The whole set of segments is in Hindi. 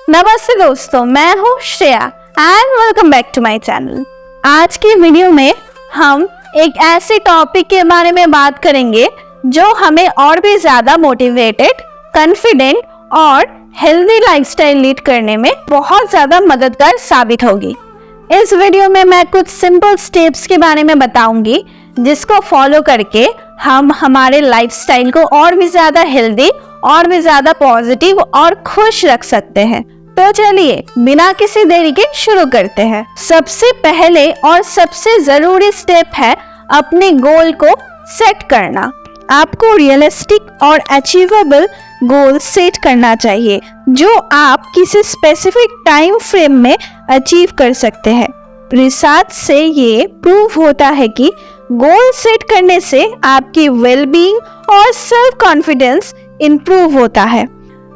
नमस्ते दोस्तों, मैं हूँ Shreya and welcome back to my channel. आज की वीडियो में हम एक ऐसे टॉपिक के बारे में बात करेंगे जो हमें और भी ज्यादा मोटिवेटेड, कॉन्फिडेंट और हेल्दी लाइफस्टाइल लीड करने में बहुत ज्यादा मददगार साबित होगी। इस वीडियो में मैं कुछ सिंपल स्टेप्स के बारे में बताऊंगी जिसको फॉलो करके हम हमारे लाइफस्टाइल को और भी ज्यादा हेल्दी, और भी ज्यादा पॉजिटिव और खुश रख सकते हैं। तो चलिए बिना किसी देरी के शुरू करते हैं। सबसे पहले और सबसे जरूरी स्टेप है अपने गोल को सेट करना। आपको रियलिस्टिक और अचीवेबल गोल सेट करना चाहिए जो आप किसी स्पेसिफिक टाइम फ्रेम में अचीव कर सकते हैं। रिसर्च से ये प्रूव होता है कि गोल सेट करने से आपकी वेलबींग और सेल्फ कॉन्फिडेंस इंप्रूव होता है।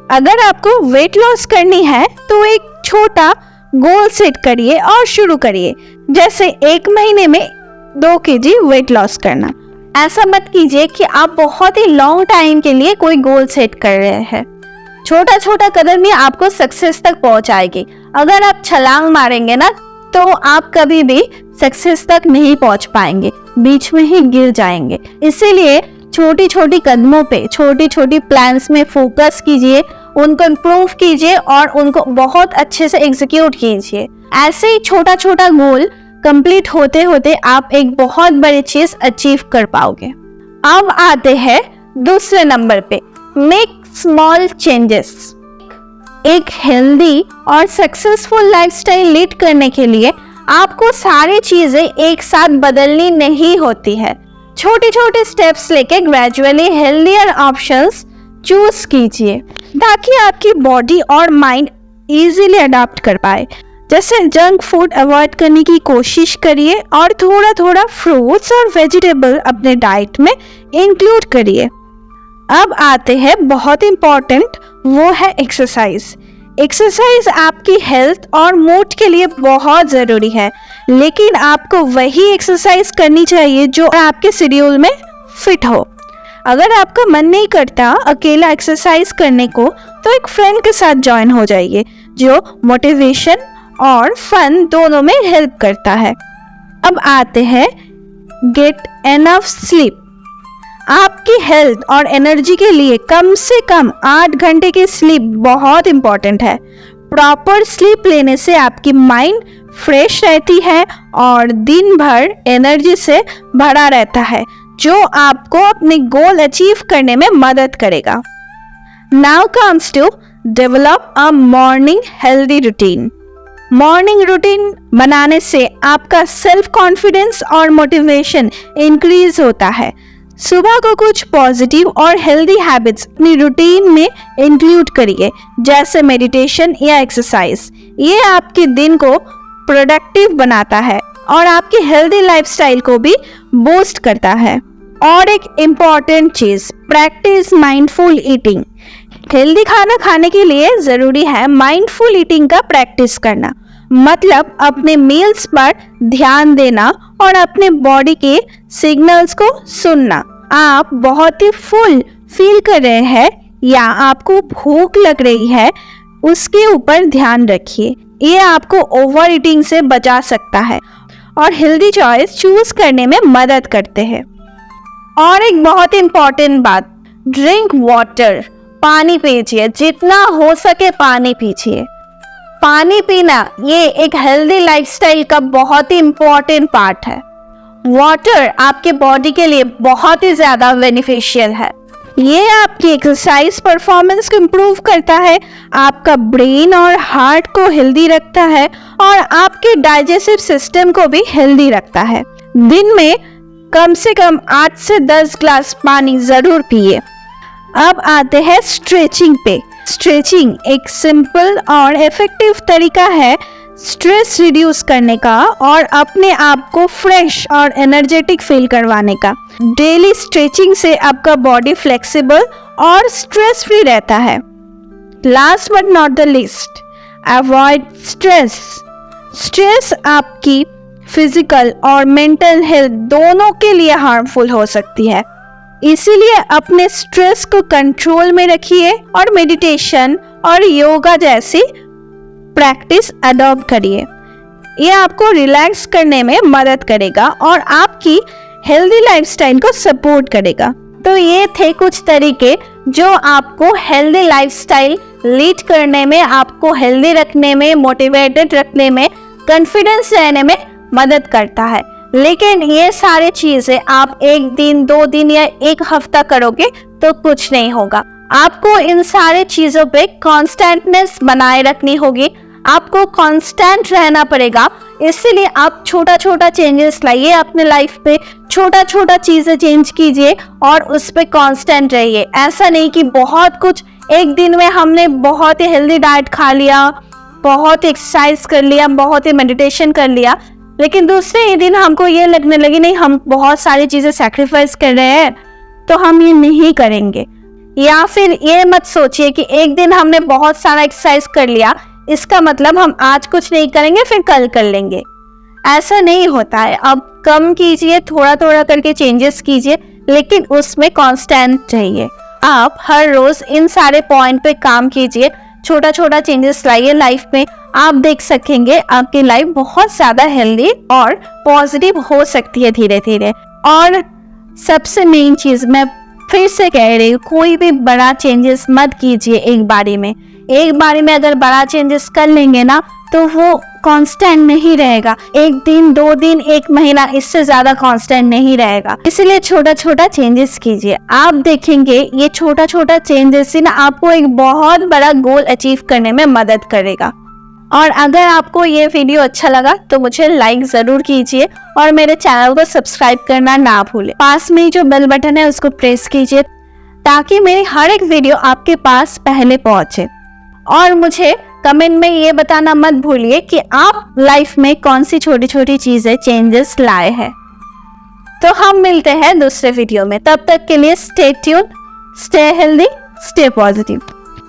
अगर आपको वेट लॉस करनी है तो एक छोटा गोल सेट करिए और शुरू करिए, जैसे 1 महीने में 2 kg वेट लॉस करना। ऐसा मत कीजिए कि आप बहुत ही लॉन्ग टाइम के लिए कोई गोल सेट कर रहे हैं। छोटा छोटा कदम ही आपको सक्सेस तक पहुंचाएगी। अगर आप छलांग मारेंगे ना तो आप कभी भी सक्सेस तक नहीं पहुंच पाएंगे, बीच में ही गिर जाएंगे। इसीलिए छोटी छोटी कदमों पे, छोटी छोटी प्लान्स में फोकस कीजिए, उनको इम्प्रूव कीजिए और उनको बहुत अच्छे से एग्जीक्यूट कीजिए। ऐसे ही छोटा छोटा गोल कंप्लीट होते होते आप एक बहुत बड़ी चीज अचीव कर पाओगे। अब आते हैं दूसरे नंबर पे, मेक स्मॉल चेंजेस। एक हेल्दी और सक्सेसफुल लाइफस्टाइल लीड करने के लिए आपको सारी चीजें एक साथ बदलनी नहीं होती है। छोटे छोटे स्टेप्स लेके ग्रेजुअली हेल्दियर ऑप्शंस चूज कीजिए ताकि आपकी बॉडी और माइंड इजीली अडॉप्ट कर पाए। जैसे जंक फूड अवॉइड करने की कोशिश करिए और थोड़ा थोड़ा फ्रूट्स और वेजिटेबल अपने डाइट में इंक्लूड करिए। अब आते हैं बहुत इम्पोर्टेंट, वो है एक्सरसाइज। एक्सरसाइज आपकी हेल्थ और मूड के लिए बहुत ज़रूरी है, लेकिन आपको वही एक्सरसाइज करनी चाहिए जो आपके शेड्यूल में फिट हो। अगर आपका मन नहीं करता अकेला एक्सरसाइज करने को तो एक फ्रेंड के साथ ज्वाइन हो जाइए जो मोटिवेशन और फन दोनों में हेल्प करता है। अब आते हैं गेट एनफ स्लीप। आपकी हेल्थ और एनर्जी के लिए कम से कम 8 घंटे की स्लीप बहुत इंपॉर्टेंट है। प्रॉपर स्लीप लेने से आपकी माइंड फ्रेश रहती है और दिन भर एनर्जी से भरा रहता है, जो आपको अपने गोल अचीव करने में मदद करेगा। Now comes to develop a morning healthy routine. Morning routine बनाने से आपका सेल्फ कॉन्फिडेंस और मोटिवेशन इंक्रीज होता है। सुबह को कुछ पॉजिटिव और हेल्दी हैबिट्स अपनी रूटीन में इंक्लूड करिए, जैसे मेडिटेशन या एक्सरसाइज। ये आपके दिन को प्रोडक्टिव बनाता है और आपकी हेल्दी लाइफस्टाइल को भी बूस्ट करता है। और एक इम्पॉर्टेंट चीज, प्रैक्टिस माइंडफुल ईटिंग। हेल्दी खाना खाने के लिए जरूरी है माइंडफुल ईटिंग का प्रैक्टिस करना, मतलब अपने मील्स पर ध्यान देना और अपने बॉडी के सिग्नल्स को सुनना। आप बहुत ही फुल फील कर रहे हैं या आपको भूख लग रही है, उसके ऊपर ध्यान रखिए। ये आपको ओवर ईटिंग से बचा सकता है और हेल्दी चॉइस चूज करने में मदद करते हैं। और एक बहुत इंपॉर्टेंट बात, ड्रिंक वाटर। पानी पीजिए, जितना हो सके पानी पीजिए। पानी पीना ये एक हेल्दी लाइफस्टाइल का बहुत ही इम्पोर्टेंट पार्ट है। वाटर आपके बॉडी के लिए बहुत ही ज़्यादा बेनिफिशियल है। ये आपकी एक्सरसाइज परफॉर्मेंस को इम्प्रूव करता है, आपका ब्रेन और हार्ट को हेल्दी रखता है और आपके डाइजेस्टिव सिस्टम को भी हेल्दी रखता है। दिन में कम से कम 8 से 10 ग्लास पानी ज़रूर पिए। अब आते हैं स्ट्रेचिंग पे। स्ट्रेचिंग एक सिंपल और इफेक्टिव तरीका है स्ट्रेस रिड्यूस करने का और अपने आप को फ्रेश और एनर्जेटिक फील करवाने का। डेली स्ट्रेचिंग से आपका बॉडी फ्लेक्सिबल और स्ट्रेस फ्री रहता है। Last but not the least, avoid stress. Stress आपकी फिजिकल और मेंटल हेल्थ दोनों के लिए हार्मफुल हो सकती है। इसीलिए अपने स्ट्रेस को कंट्रोल में रखिए और मेडिटेशन और योगा जैसी प्रैक्टिस अडॉप्ट करिए। ये आपको रिलैक्स करने में मदद करेगा और आपकी हेल्दी लाइफस्टाइल को सपोर्ट करेगा। तो ये थे कुछ तरीके जो आपको हेल्दी लाइफस्टाइल लीड करने में, आपको हेल्दी रखने में, मोटिवेटेड रखने में, कॉन्फिडेंस रहने में मदद करता है। लेकिन ये सारी चीजें आप एक दिन, 2 दिन या 1 हफ्ता करोगे तो कुछ नहीं होगा। आपको इन सारे चीजों पे कॉन्स्टेंटनेस बनाए रखनी होगी, आपको कांस्टेंट रहना पड़ेगा। इसीलिए आप छोटा छोटा चेंजेस लाइए अपने लाइफ पे, छोटा छोटा चीजें चेंज कीजिए और उस पे कांस्टेंट रहिए। ऐसा नहीं कि बहुत कुछ एक दिन में हमने बहुत ही हेल्दी डाइट खा लिया, बहुत एक्सरसाइज कर लिया, बहुत ही मेडिटेशन कर लिया, लेकिन दूसरे ही दिन हमको ये लगने लगी नहीं हम बहुत सारी चीजें सैक्रिफाइस कर रहे हैं तो हम ये नहीं करेंगे। या फिर ये मत सोचिए कि एक दिन हमने बहुत सारा एक्सरसाइज कर लिया इसका मतलब हम आज कुछ नहीं करेंगे फिर कल कर लेंगे। ऐसा नहीं होता है। अब कम कीजिए, थोड़ा थोड़ा करके चेंजेस कीजिए, लेकिन उसमें कांस्टेंट रहिए। आप हर रोज इन सारे पॉइंट पे काम कीजिए, छोटा छोटा चेंजेस लाइए लाइफ में। आप देख सकेंगे आपकी लाइफ बहुत ज्यादा हेल्दी और पॉजिटिव हो सकती है धीरे धीरे। और सबसे मेन चीज मैं फिर से कह रही हूँ, कोई भी बड़ा चेंजेस मत कीजिए एक बारी में। एक बारी में अगर बड़ा चेंजेस कर लेंगे ना तो वो कांस्टेंट नहीं रहेगा। 1 दिन, 2 दिन, 1 महीना, इससे ज्यादा कांस्टेंट नहीं रहेगा। इसलिए छोटा छोटा चेंजेस कीजिए। आप देखेंगे ये छोटा छोटा चेंजेस ही ना आपको एक बहुत बड़ा गोल अचीव करने में मदद करेगा। और अगर आपको ये वीडियो अच्छा लगा तो मुझे लाइक जरूर कीजिए और मेरे चैनल को सब्सक्राइब करना ना भूलें। पास में जो बेल बटन है उसको प्रेस कीजिए ताकि मेरी हर एक वीडियो आपके पास पहले पहुंचे। और मुझे कमेंट में ये बताना मत भूलिए कि आप लाइफ में कौन सी छोटी छोटी चीजें चेंजेस लाए हैं। तो हम मिलते हैं दूसरे वीडियो में। तब तक के लिए stay tune, stay healthy, stay positive.